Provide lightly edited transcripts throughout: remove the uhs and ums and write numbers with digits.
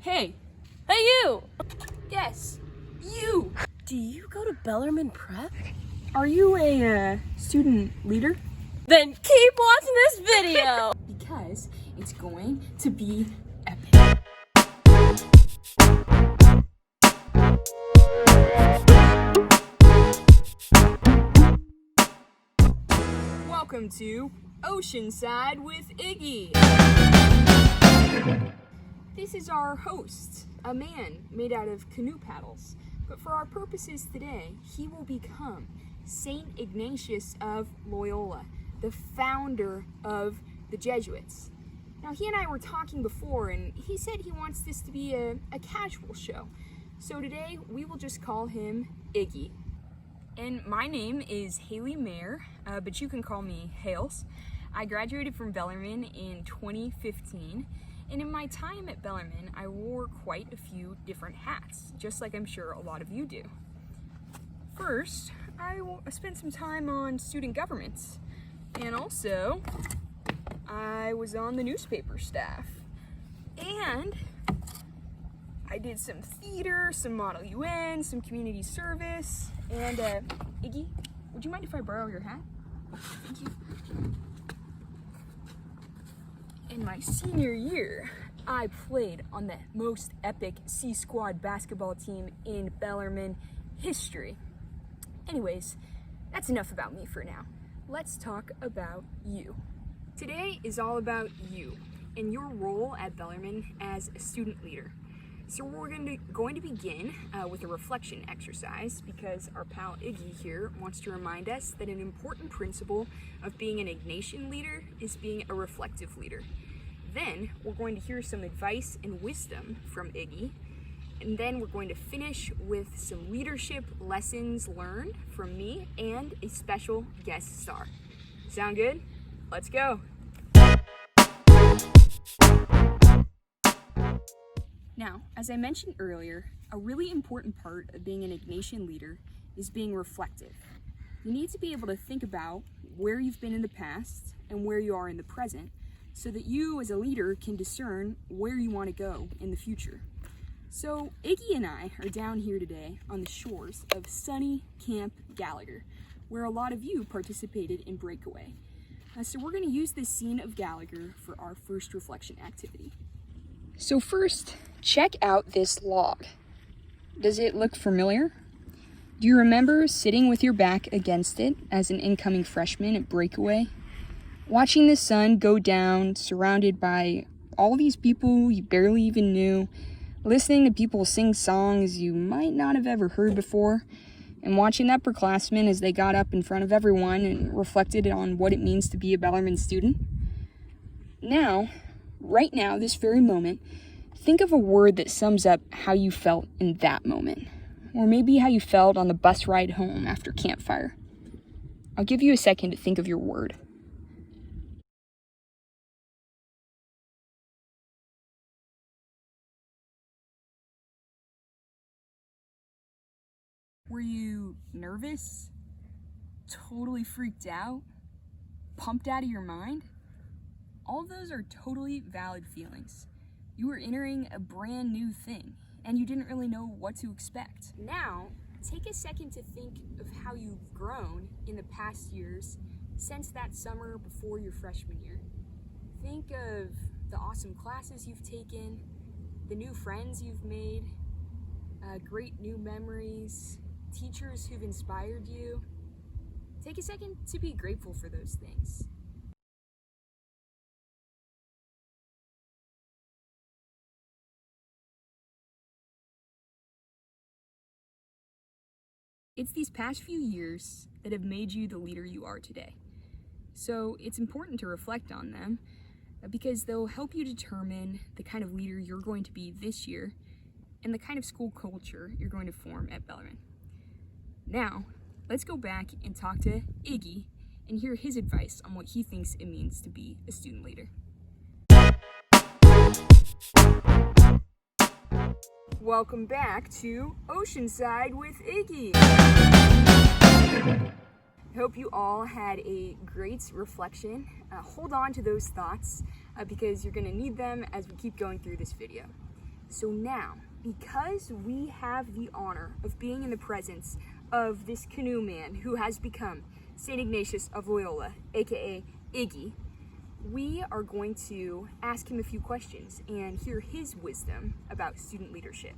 Hey! Hey, you! Yes, you! Do you go to Bellarmine Prep? Are you a student leader? Then keep watching this video! Because it's going to be epic. Welcome to Oceanside with Iggy. This is our host, a man made out of canoe paddles. But for our purposes today, he will become Saint Ignatius of Loyola, the founder of the Jesuits. Now, he and I were talking before, and he said he wants this to be a casual show. So today, we will just call him Iggy. And my name is Haley Mayer, but you can call me Hales. I graduated from Bellarmine in 2015. And in my time at Bellarmine, I wore quite a few different hats, just like I'm sure a lot of you do. First, I spent some time on student governments, and also I was on the newspaper staff. And I did some theater, some Model UN, some community service, and Iggy, would you mind if I borrow your hat? Thank you. In my senior year, I played on the most epic C Squad basketball team in Bellarmine history. Anyways, that's enough about me for now. Let's talk about you. Today is all about you and your role at Bellarmine as a student leader. So we're going to begin with a reflection exercise because our pal Iggy here wants to remind us that an important principle of being an Ignatian leader is being a reflective leader. Then we're going to hear some advice and wisdom from Iggy, and then we're going to finish with some leadership lessons learned from me and a special guest star. Sound good? Let's go! Now, as I mentioned earlier, a really important part of being an Ignatian leader is being reflective. You need to be able to think about where you've been in the past and where you are in the present, so that you as a leader can discern where you want to go in the future. So Iggy and I are down here today on the shores of sunny Camp Gallagher, where a lot of you participated in Breakaway. So we're going to use this scene of Gallagher for our first reflection activity. So first, check out this log. Does it look familiar? Do you remember sitting with your back against it as an incoming freshman at Breakaway? Watching the sun go down, surrounded by all these people you barely even knew, listening to people sing songs you might not have ever heard before, and watching upperclassmen as they got up in front of everyone and reflected on what it means to be a Bellarmine student. Now, right now, this very moment, think of a word that sums up how you felt in that moment, or maybe how you felt on the bus ride home after campfire. I'll give you a second to think of your word. Were you nervous? Totally freaked out? Pumped out of your mind? All of those are totally valid feelings. You were entering a brand new thing, and you didn't really know what to expect. Now, take a second to think of how you've grown in the past years since that summer before your freshman year. Think of the awesome classes you've taken, the new friends you've made, great new memories, teachers who've inspired you. Take a second to be grateful for those things. It's these past few years that have made you the leader you are today. So it's important to reflect on them because they'll help you determine the kind of leader you're going to be this year and the kind of school culture you're going to form at Bellarmine. Now, let's go back and talk to Iggy and hear his advice on what he thinks it means to be a student leader. Welcome back to Oceanside with Iggy. I hope you all had a great reflection. Hold on to those thoughts because you're going to need them as we keep going through this video. So now, because we have the honor of being in the presence of this canoe man who has become St. Ignatius of Loyola, aka Iggy, we are going to ask him a few questions and hear his wisdom about student leadership.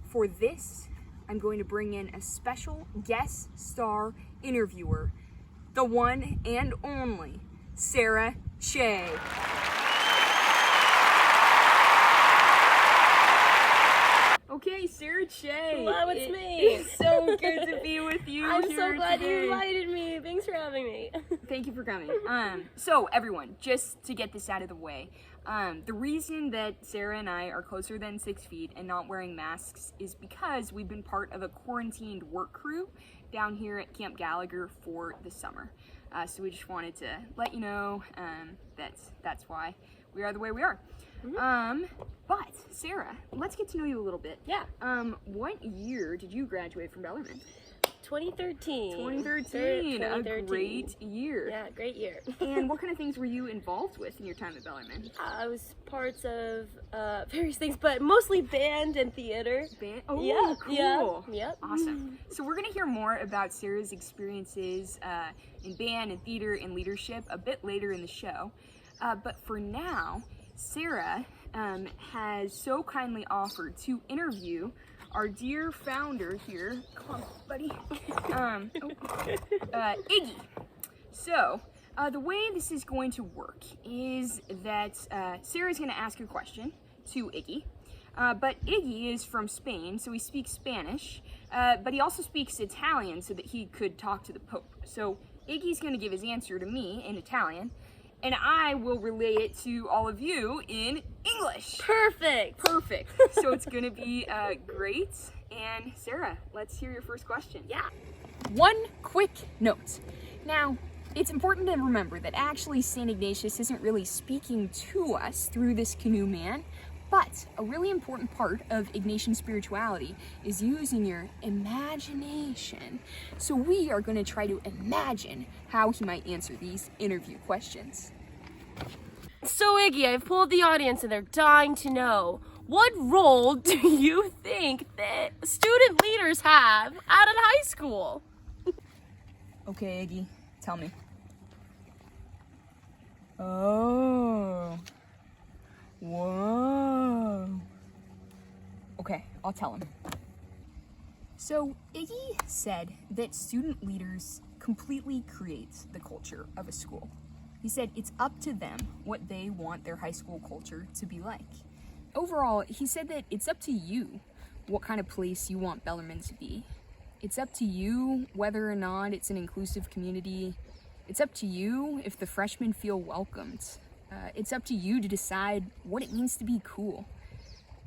For this, I'm going to bring in a special guest star interviewer, the one and only Sarah Shea. Okay, Sarah Shea. Hello, it's me. It's so good to be with you. I'm here so glad today. you invited me. Thanks for having me. Thank you for coming. So everyone, just to get this out of the way, the reason that Sarah and I are closer than 6 feet and not wearing masks is because we've been part of a quarantined work crew down here at Camp Gallagher for the summer. So we just wanted to let you know that's why we are the way we are. Mm-hmm. But Sarah, let's get to know you a little bit. Yeah. What year did you graduate from Bellarmine? 2013. 2013. A great year. Yeah, great year. And what kind of things were you involved with in your time at Bellarmine? I was parts of various things, but mostly band and theater. Band? Oh, yeah, cool. Yeah, yep. Awesome. So we're going to hear more about Sarah's experiences in band and theater and leadership a bit later in the show. But for now, Sarah has so kindly offered to interview our dear founder here. Come on, buddy. Iggy. So, the way this is going to work is that Sarah's going to ask a question to Iggy. But Iggy is from Spain, so he speaks Spanish, but he also speaks Italian so that he could talk to the Pope. So Iggy's going to give his answer to me in Italian, and I will relay it to all of you in English. Perfect. Perfect. So it's going to be great. And Sarah, let's hear your first question. Yeah. One quick note. Now, it's important to remember that actually St. Ignatius isn't really speaking to us through this canoe man, but a really important part of Ignatian spirituality is using your imagination. So we are going to try to imagine how he might answer these interview questions. So Iggy, I've pulled the audience and they're dying to know, what role do you think that student leaders have out of high school? Okay, Iggy, tell me. Oh. Whoa. Okay, I'll tell him. So Iggy said that student leaders completely create the culture of a school. He said it's up to them what they want their high school culture to be like. Overall, he said that it's up to you what kind of place you want Bellarmine to be. It's up to you whether or not it's an inclusive community. It's up to you if the freshmen feel welcomed. It's up to you to decide what it means to be cool.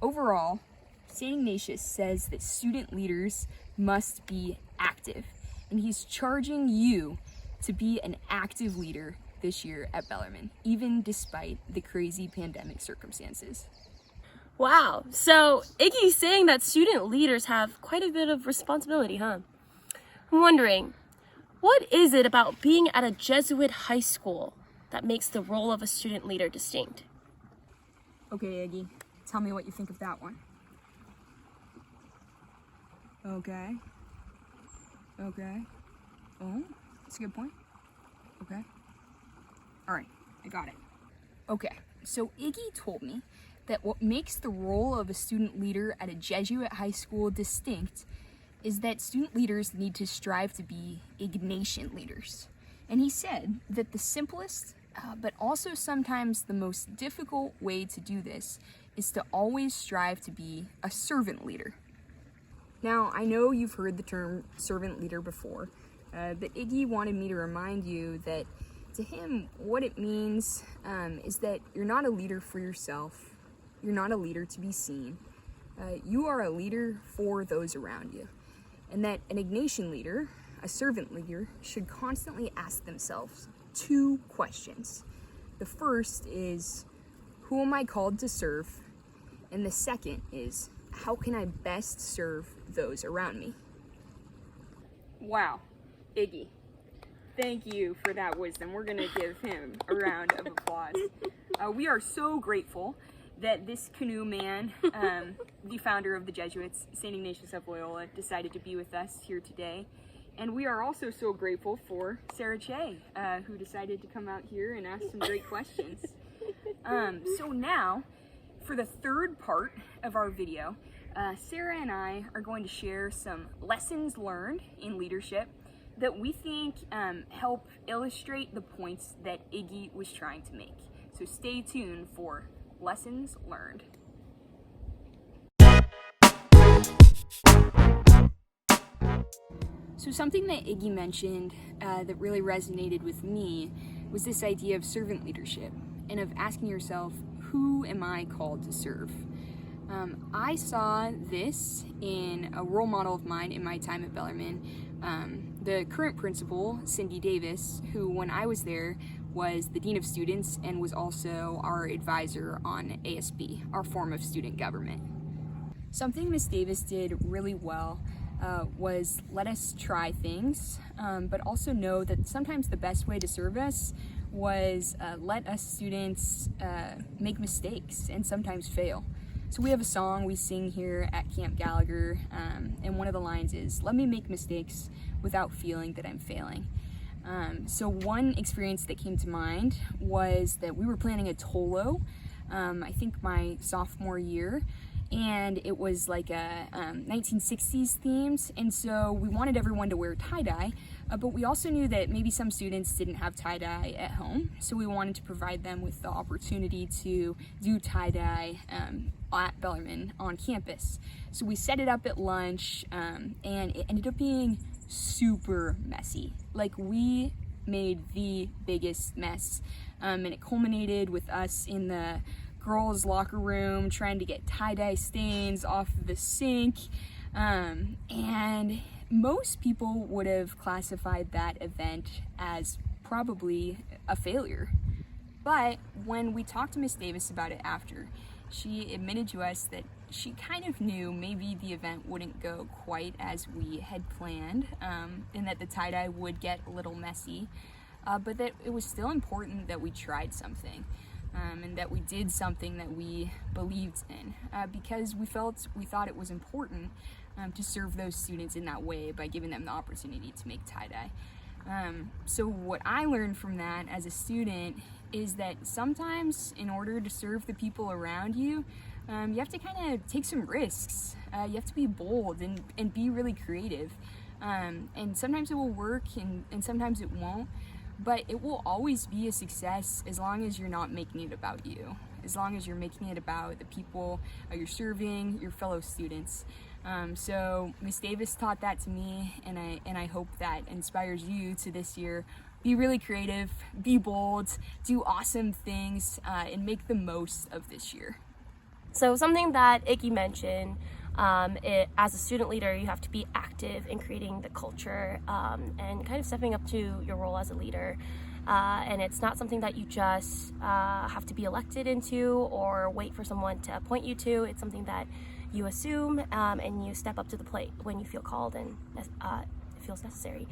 Overall, St. Ignatius says that student leaders must be active, and he's charging you to be an active leader this year at Bellarmine, even despite the crazy pandemic circumstances. Wow, so Iggy's saying that student leaders have quite a bit of responsibility, huh? I'm wondering, what is it about being at a Jesuit high school that makes the role of a student leader distinct? Okay, Iggy, tell me what you think of that one. Okay. Oh, that's a good point. Okay. All right, I got it. Okay, so Iggy told me that what makes the role of a student leader at a Jesuit high school distinct is that student leaders need to strive to be Ignatian leaders. And he said that the simplest, but also sometimes the most difficult way to do this is to always strive to be a servant leader. Now, I know you've heard the term servant leader before, but Iggy wanted me to remind you that to him, what it means is that you're not a leader for yourself. You're not a leader to be seen. You are a leader for those around you. And that an Ignatian leader, a servant leader, should constantly ask themselves 2 questions. The first is, who am I called to serve? And the second is, how can I best serve those around me? Wow, Iggy. Thank you for that wisdom. We're going to give him a round of applause. We are so grateful that this canoe man, the founder of the Jesuits, St. Ignatius of Loyola, decided to be with us here today. And we are also so grateful for Sarah Che, who decided to come out here and ask some great questions. So now, for the third part of our video, Sarah and I are going to share some lessons learned in leadership that we think help illustrate the points that Iggy was trying to make. So stay tuned for Lessons Learned. So something that Iggy mentioned that really resonated with me was this idea of servant leadership and of asking yourself, who am I called to serve? I saw this in a role model of mine in my time at Bellarmine. The current principal, Cindy Davis, who when I was there was the Dean of Students and was also our advisor on ASB, our form of student government. Something Miss Davis did really well was let us try things, but also know that sometimes the best way to serve us was let us students make mistakes and sometimes fail. So we have a song we sing here at Camp Gallagher, and one of the lines is, "Let me make mistakes without feeling that I'm failing." So one experience that came to mind was that we were planning a Tolo, I think my sophomore year, and it was like a 1960s themed, and so we wanted everyone to wear tie-dye, but we also knew that maybe some students didn't have tie-dye at home, so we wanted to provide them with the opportunity to do tie-dye at Bellarmine on campus. So we set it up at lunch, and it ended up being super messy. Like, we made the biggest mess, and it culminated with us in the girls' locker room trying to get tie-dye stains off the sink, and most people would have classified that event as probably a failure. But when we talked to Miss Davis about it after, she admitted to us that she kind of knew maybe the event wouldn't go quite as we had planned, and that the tie-dye would get a little messy, but that it was still important that we tried something. And that we did something that we believed in, because we thought it was important to serve those students in that way by giving them the opportunity to make tie-dye. So what I learned from that as a student is that sometimes in order to serve the people around you, you have to kind of take some risks. You have to be bold and be really creative. And sometimes it will work and sometimes it won't. But it will always be a success as long as you're not making it about you, as long as you're making it about the people you're serving, your fellow students. So Miss Davis taught that to me, and I hope that inspires you to this year. Be really creative, be bold, do awesome things, and make the most of this year. So something that Iggy mentioned, as a student leader, you have to be active in creating the culture and kind of stepping up to your role as a leader. And it's not something that you just have to be elected into or wait for someone to appoint you to. It's something that you assume and you step up to the plate when you feel called and it feels necessary.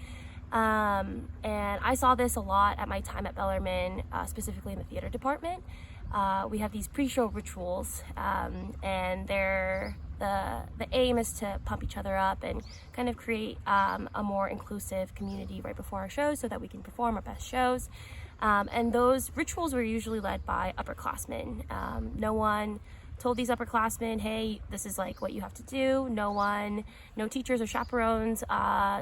And I saw this a lot at my time at Bellarmine, specifically in the theater department. We have these pre-show rituals, and the aim is to pump each other up and kind of create a more inclusive community right before our shows so that we can perform our best shows. And those rituals were usually led by upperclassmen. No one told these upperclassmen, hey, this is like what you have to do. No teachers or chaperones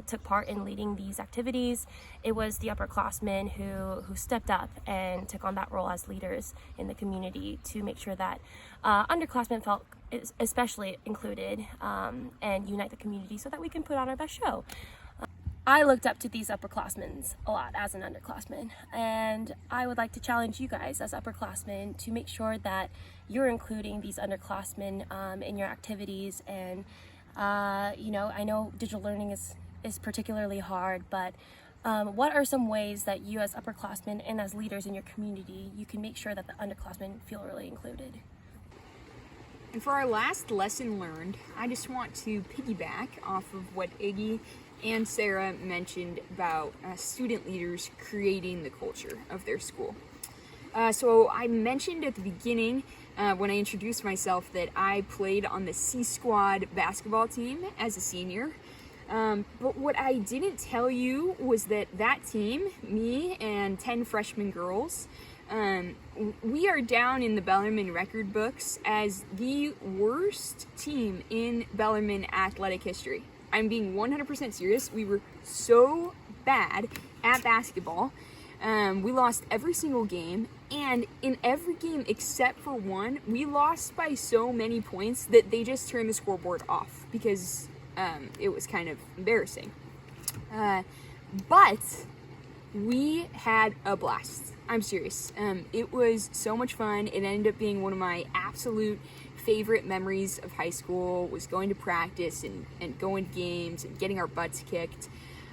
took part in leading these activities. It was the upperclassmen who stepped up and took on that role as leaders in the community to make sure that underclassmen felt especially included and unite the community so that we can put on our best show. I looked up to these upperclassmen a lot as an underclassman, and I would like to challenge you guys as upperclassmen to make sure that you're including these underclassmen in your activities. And I know digital learning is particularly hard, but what are some ways that you as upperclassmen and as leaders in your community, you can make sure that the underclassmen feel really included? And for our last lesson learned, I just want to piggyback off of what Iggy and Sarah mentioned about student leaders creating the culture of their school. So I mentioned at the beginning when I introduced myself that I played on the C Squad basketball team as a senior. But what I didn't tell you was that team, me and 10 freshman girls, we are down in the Bellarmine record books as the worst team in Bellarmine athletic history. I'm being 100% serious. We were so bad at basketball. We lost every single game, and in every game except for one, we lost by so many points that they just turned the scoreboard off because it was kind of embarrassing. But we had a blast. I'm serious. It was so much fun. It ended up being one of my absolute favorite memories of high school, was going to practice and going to games and getting our butts kicked.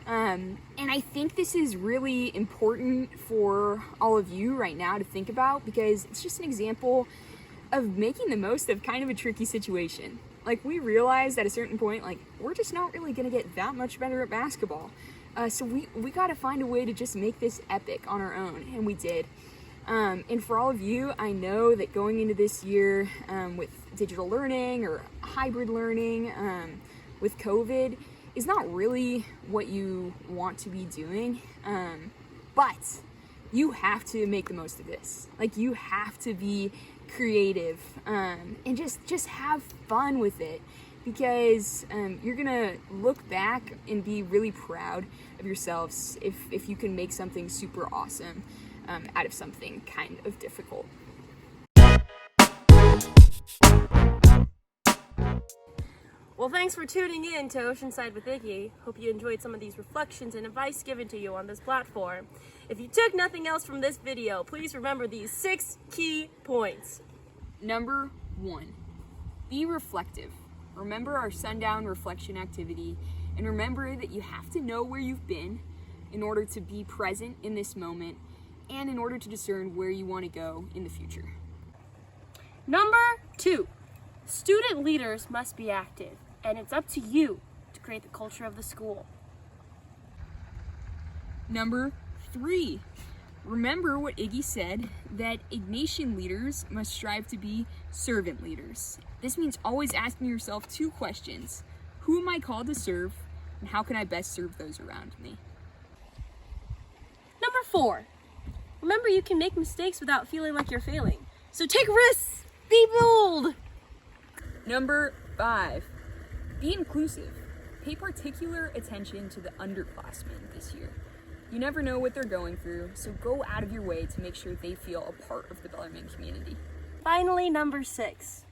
And I think this is really important for all of you right now to think about, because it's just an example of making the most of kind of a tricky situation. Like, we realized at a certain point, like, we're just not really going to get that much better at basketball. So we got to find a way to just make this epic on our own, and we did. And for all of you, I know that going into this year with digital learning or hybrid learning with COVID is not really what you want to be doing, but you have to make the most of this. Like, you have to be creative and just have fun with it, because you're gonna look back and be really proud of yourselves if you can make something super awesome out of something kind of difficult. Well, thanks for tuning in to Oceanside with Iggy. Hope you enjoyed some of these reflections and advice given to you on this platform. If you took nothing else from this video, please remember these 6 key points. Number 1, be reflective. Remember our sundown reflection activity, and remember that you have to know where you've been in order to be present in this moment and in order to discern where you want to go in the future. Number 2, student leaders must be active, and it's up to you to create the culture of the school. Number 3, remember what Iggy said, that Ignatian leaders must strive to be servant leaders. This means always asking yourself 2 questions. Who am I called to serve, and how can I best serve those around me? Number 4, remember you can make mistakes without feeling like you're failing. So take risks, be bold. Number 5, be inclusive. Pay particular attention to the underclassmen this year. You never know what they're going through, so go out of your way to make sure they feel a part of the Bellarmine community. Finally, number 6,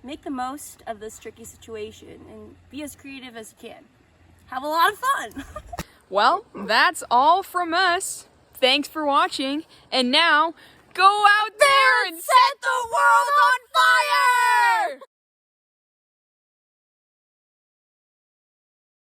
make the most of this tricky situation and be as creative as you can. Have a lot of fun. Well, that's all from us. Thanks for watching, and now go out there and set the world on fire!